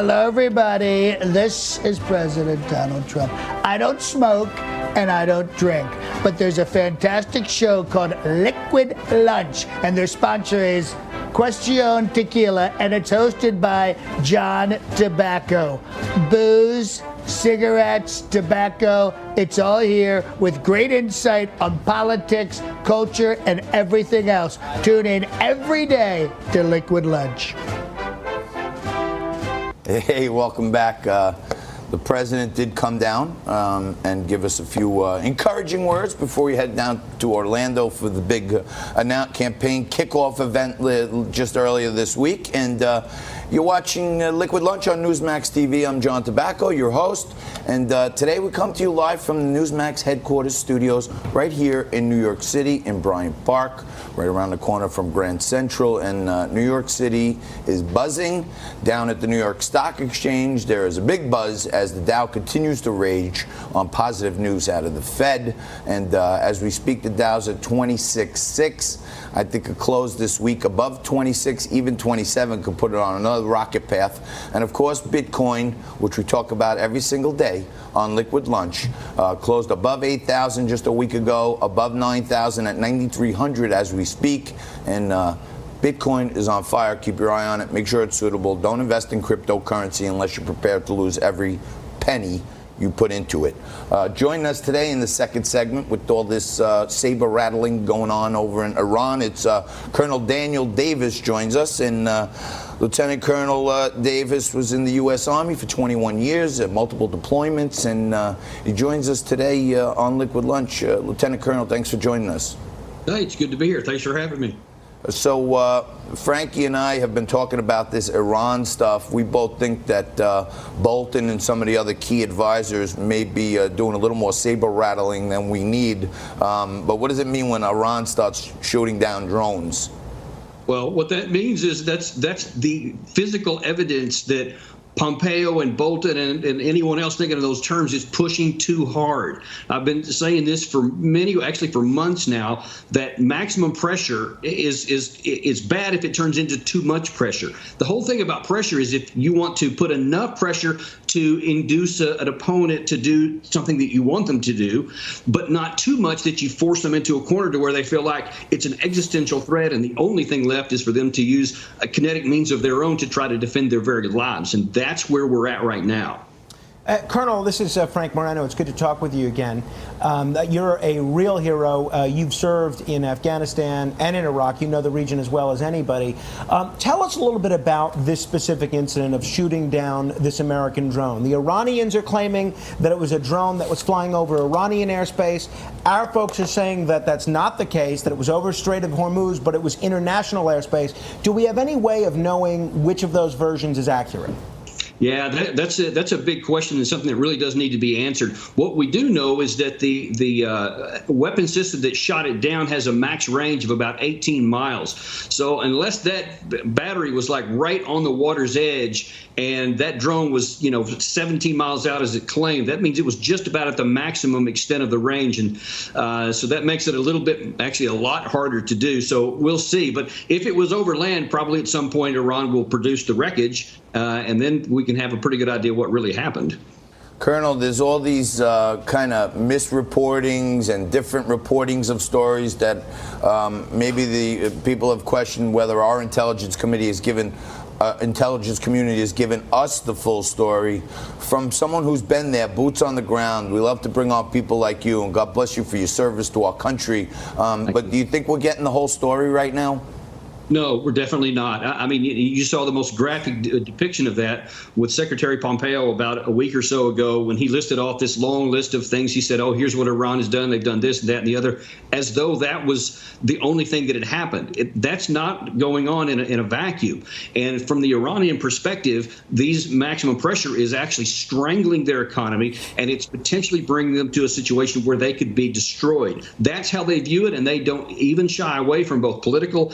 Hello, everybody. This is President Donald Trump. I don't smoke and I don't drink, but there's a fantastic show called Liquid Lunch, and their sponsor is Question Tequila, and it's hosted by John Tobacco. Booze, cigarettes, tobacco, it's all here with great insight on politics, culture, and everything else. Tune in every day to Liquid Lunch. Hey, welcome back. The president did come down and give us a few encouraging words before we head down to Orlando for the big campaign kickoff event just earlier this week. And you're watching Liquid Lunch on Newsmax TV. I'm John Tobacco, your host. And today we come to you live from the Newsmax headquarters studios right here in New York City in Bryant Park, right around the corner from Grand Central. And New York City is buzzing. Down at the New York Stock Exchange, there is a big buzz as the Dow continues to rage on positive news out of the Fed. And as we speak, the Dow's at 26.6. I think a close this week above 26, even 27, could put it on another rocket path. And of course, Bitcoin, which we talk about every single day on Liquid Lunch, closed above 8,000 just a week ago, above 9,000 at 9,300 as we speak. And Bitcoin is on fire. Keep your eye on it. Make sure it's suitable. Don't invest in cryptocurrency unless you're prepared to lose every penny you put into it. Joining us today in the second segment with all this saber rattling going on over in Iran, it's Colonel Daniel Davis joins us. And Lieutenant Colonel Davis was in the U.S. Army for 21 years, multiple deployments, and he joins us today on Liquid Lunch. Lieutenant Colonel, thanks for joining us. Hey, it's good to be here. Thanks for having me. So Frankie and I have been talking about this Iran stuff. We both think that Bolton and some of the other key advisors may be doing a little more saber rattling than we need. But what does it mean when Iran starts shooting down drones? Well, what that means is that's the physical evidence that Pompeo and Bolton and anyone else thinking of those terms is pushing too hard. I've been saying this for for months now, that maximum pressure is bad if it turns into too much pressure. The whole thing about pressure is if you want to put enough pressure to induce an opponent to do something that you want them to do, but not too much that you force them into a corner to where they feel like it's an existential threat and the only thing left is for them to use a kinetic means of their own to try to defend their very lives. And that's where we're at right now. Colonel, this is Frank Moreno. It's good to talk with you again. You're a real hero. You've served in Afghanistan and in Iraq. You know the region as well as anybody. Tell us a little bit about this specific incident of shooting down this American drone. The Iranians are claiming that it was a drone that was flying over Iranian airspace. Our folks are saying that that's not the case, that it was over Strait of Hormuz, but it was international airspace. Do we have any way of knowing which of those versions is accurate? Yeah, that's a big question and something that really does need to be answered. What we do know is that the weapon system that shot it down has a max range of about 18 miles. So unless that battery was like right on the water's edge and that drone was, 17 miles out as it claimed, that means it was just about at the maximum extent of the range. And so that makes it a little bit, actually a lot harder to do. So we'll see. But if it was over land, probably at some point Iran will produce the wreckage and then we can have a pretty good idea what really happened. Colonel, there's all these kind of misreportings and different reportings of stories that maybe the people have questioned whether our intelligence committee has given intelligence community has given us the full story from someone who's been there, boots on the ground. We love to bring on people like you, and God bless you for your service to our country. But do you think we're getting the whole story right now? No, we're definitely not. I mean, you saw the most graphic depiction of that with Secretary Pompeo about a week or so ago when he listed off this long list of things. He said, oh, here's what Iran has done. They've done this and that and the other, as though that was the only thing that had happened. That's not going on in a vacuum. And from the Iranian perspective, these maximum pressure is actually strangling their economy, and it's potentially bringing them to a situation where they could be destroyed. That's how they view it, and they don't even shy away from both political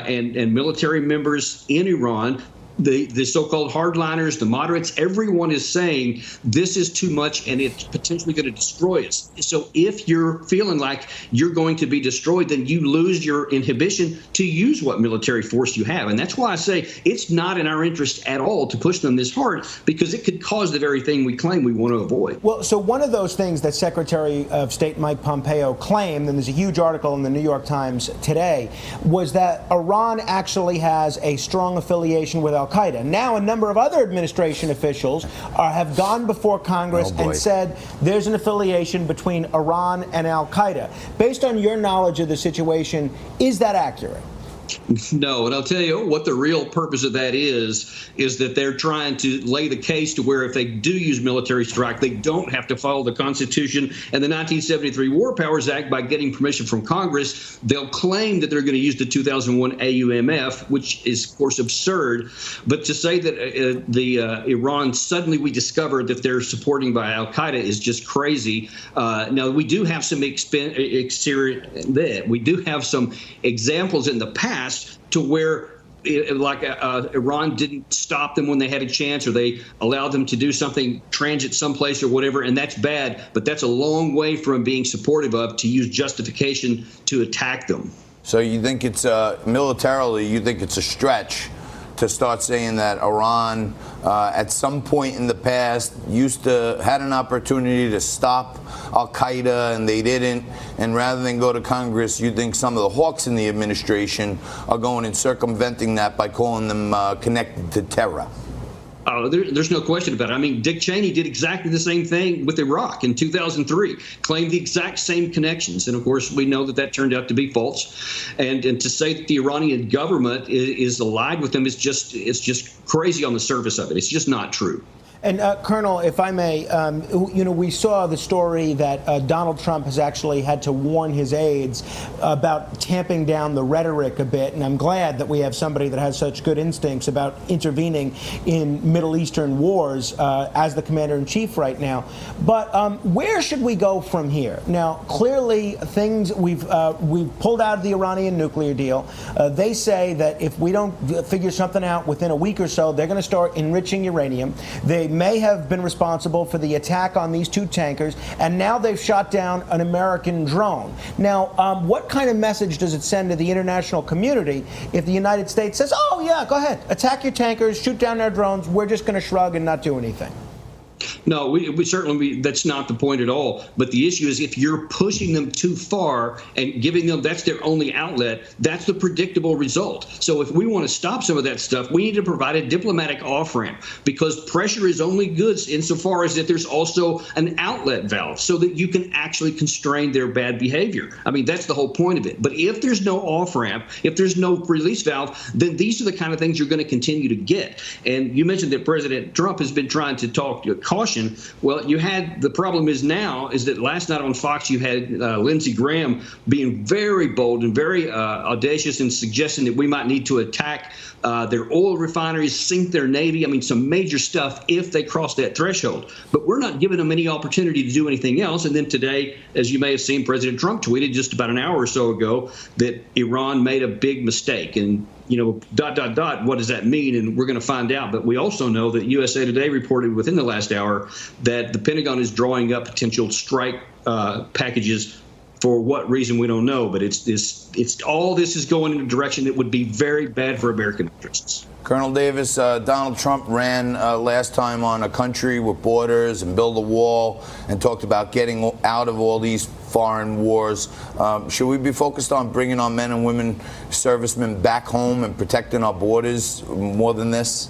and military members in Iran the so-called hardliners, the moderates, everyone is saying this is too much and it's potentially going to destroy us. So if you're feeling like you're going to be destroyed, then you lose your inhibition to use what military force you have. And that's why I say it's not in our interest at all to push them this hard, because it could cause the very thing we claim we want to avoid. Well, so one of those things that Secretary of State Mike Pompeo claimed, and there's a huge article in the New York Times today, was that Iran actually has a strong affiliation with al-Qaeda. Now, a number of other administration officials have gone before Congress and said there's an affiliation between Iran and al-Qaeda. Based on your knowledge of the situation, is that accurate? No, and I'll tell you what the real purpose of that is that they're trying to lay the case to where if they do use military strike, they don't have to follow the Constitution and the 1973 War Powers Act by getting permission from Congress. They'll claim that they're going to use the 2001 AUMF, which is, of course, absurd. But to say that Iran suddenly we discovered that they're supporting by al-Qaeda is just crazy. Now, we do have some examples in the past to where Iran didn't stop them when they had a chance, or they allowed them to do something, transit someplace or whatever, and that's bad. But that's a long way from being supportive of to use justification to attack them. So you think it's militarily, you think it's a stretch to start saying that Iran at some point in the past had an opportunity to stop al-Qaeda and they didn't, and rather than go to Congress, you think some of the hawks in the administration are going and circumventing that by calling them connected to terror? There's no question about it. I mean, Dick Cheney did exactly the same thing with Iraq in 2003, claimed the exact same connections. And, of course, we know that that turned out to be false. And to say that the Iranian government is allied with them is just crazy on the surface of it. It's just not true. And Colonel, if I may, we saw the story that Donald Trump has actually had to warn his aides about tamping down the rhetoric a bit. And I'm glad that we have somebody that has such good instincts about intervening in Middle Eastern wars as the commander-in-chief right now. But where should we go from here? Now, clearly, we've pulled out of the Iranian nuclear deal. They say that if we don't figure something out within a week or so, they're going to start enriching uranium. They may have been responsible for the attack on these two tankers, and now they've shot down an American drone. Now, what kind of message does it send to the international community if the United States says, oh, yeah, go ahead, attack your tankers, shoot down their drones, we're just going to shrug and not do anything? No, we certainly, that's not the point at all. But the issue is if you're pushing them too far and giving them, that's their only outlet, that's the predictable result. So if we want to stop some of that stuff, we need to provide a diplomatic off-ramp, because pressure is only good insofar as that there's also an outlet valve so that you can actually constrain their bad behavior. I mean, that's the whole point of it. But if there's no off-ramp, if there's no release valve, then these are the kind of things you're going to continue to get. And you mentioned that President Trump has been trying to talk caution. Well, the problem is that last night on Fox you had Lindsey Graham being very bold and very audacious in suggesting that we might need to attack their oil refineries, sink their Navy. I mean, some major stuff if they cross that threshold. But we're not giving them any opportunity to do anything else. And then today, as you may have seen, President Trump tweeted just about an hour or so ago that Iran made a big mistake. And what does that mean? And we're going to find out. But we also know that USA Today reported within the last hour that the Pentagon is drawing up potential strike packages. For what reason, we don't know. But all this is going in a direction that would be very bad for American interests. Colonel Davis, Donald Trump ran last time on a country with borders and build a wall and talked about getting out of all these foreign wars. Should we be focused on bringing our men and women servicemen back home and protecting our borders more than this?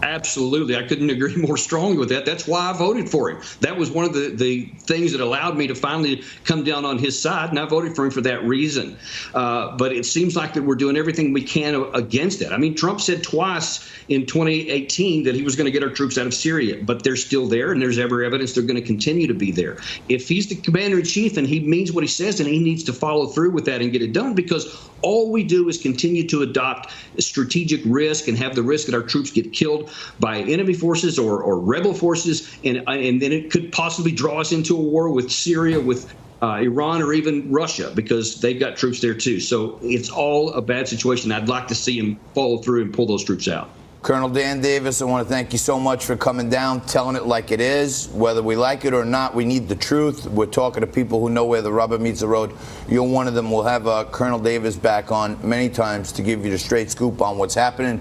Absolutely. I couldn't agree more strongly with that. That's why I voted for him. That was one of the things that allowed me to finally come down on his side, and I voted for him for that reason. But it seems like that we're doing everything we can against it. I mean, Trump said twice in 2018 that he was going to get our troops out of Syria, but they're still there, and there's every evidence they're going to continue to be there. If he's the commander-in-chief and he means what he says, then he needs to follow through with that and get it done, because all we do is continue to adopt strategic risk and have the risk that our troops get killed by enemy forces or rebel forces, and then it could possibly draw us into a war with Syria, with Iran, or even Russia, because they've got troops there too. So it's all a bad situation. I'd like to see him follow through and pull those troops out. Colonel Dan Davis, I want to thank you so much for coming down, telling it like it is. Whether we like it or not, we need the truth. We're talking to people who know where the rubber meets the road. You're one of them. We'll have Colonel Davis back on many times to give you the straight scoop on what's happening.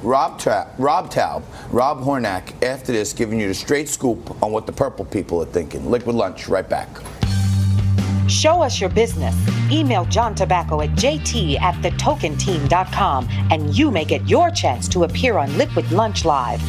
Rob Hornak, after this, giving you the straight scoop on what the purple people are thinking. Liquid Lunch, right back. Show us your business. Email John Tobacco at jt@thetokenteam.com and you may get your chance to appear on Liquid Lunch Live.